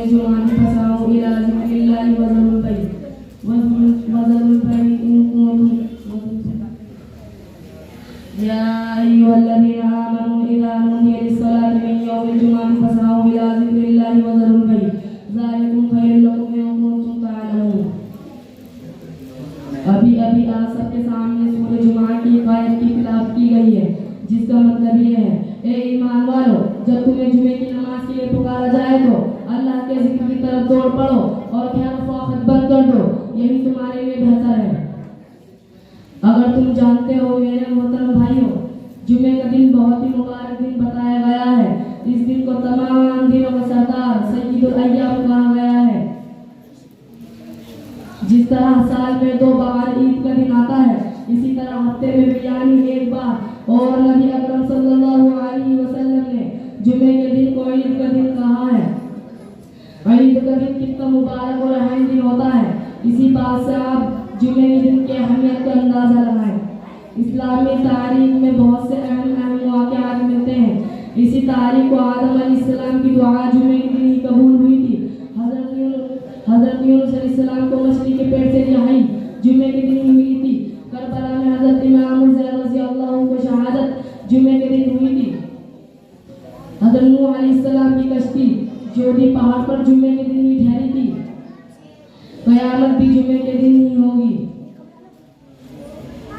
الجمعة فسعوا إلى ذكر الله وذروا البيع إن كنتم يا أيها الذين آمنوا إذا نودي للصلاة من يوم الجمعة فاسعوا إلى ذكر الله وذروا البيع ذلكم خير لكم إن كنتم تعلمون۔ ابھی آپ سب کے سامنے سورہ جمعہ کی آیت کی تلاوت کی گئی ہے، جس کا مطلب یہ ہے اے ایمان والو، جب تمہیں جمعے کی نماز کے لیے پکارا جائے تو اللہ کے ذکر کی طرف دوڑ پڑو اور خیر و فاخت بند کر دو، یہی تمہارے لیے بہتر ہے۔ اگر تم جانتے ہو میرے محترم بھائیوں، جمعے کا دن بہت ہی مبارک دن بتایا گیا ہے۔ اس دن کو تمام دنوں کا سردار سید الایام کہا گیا ہے۔ جس طرح سال میں 2 بار عید کا دن آتا ہے، اسی طرح ہفتے میں بھی یعنی 1 بار، اور نبی اکرم صلی اللہ علیہ وسلم نے جمعے کے دن کو عید کا دن کہا ہے۔ عید کا دن کتنا مبارک اور اہم دن ہوتا ہے، اسی بات سے آپ جمعے کے دن کی اہمیت کا اندازہ لگائیں۔ اسلامی تاریخ میں بہت سے اہم واقعات ملتے ہیں۔ اسی تاریخ کو آدم علیہ السلام کی دعا جمعے کے دن ہی قبول ہوئی تھی۔ حضرت یونس علیہ السلام کو مچھلی کے پیٹ سے رہائی جمعے کے دن ہی ملی تھی۔ کربلا میں حضرت امام حسین رضی اللہ عنہ کو شہادت جمعے کے دن ہوئی تھی۔ حضرت نوح علیہ السلام کی کشتی جودی پہاڑ پر جمعے کے دن ہی ٹھہری تھی۔ قیامت بھی جمعے کے دن ہی ہوگی۔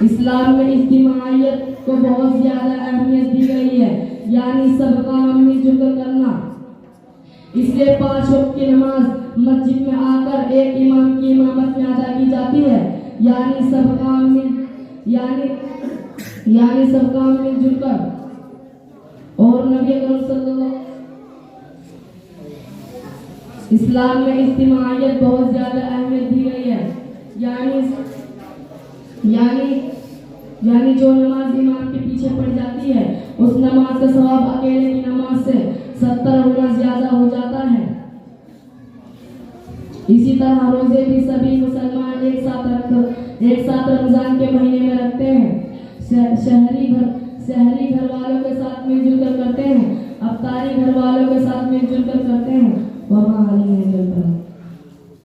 اسلام میں اجتماعیت کو بہت زیادہ اہمیت دی گئی ہے، یعنی سب کام مل جل کر کرنا۔ اس لیے 5 وقت کی نماز مسجد میں آ کر ایک امام کی امامت میں ادا کی جاتی ہے، یعنی سب کام مل جل کر۔ اور نبی اکرم صلی اللہ اسلام میں اجتماعیت بہت زیادہ اہمیت دی گئی ہے، یعنی جو نماز امام کے پیچھے پڑھ جاتی ہے، اس نماز کا ثواب اکیلے کی نماز سے 70 گنا زیادہ ہو جاتا ہے۔ اسی طرح روزے بھی سبھی مسلمان ایک ساتھ رمضان کے مہینے میں رکھتے ہیں۔ شہری گھر والوں کے ساتھ مل جل کر کرتے ہیں، افطاری گھر والوں کے ساتھ مل جل کر کرتے ہیں۔ وما علیہ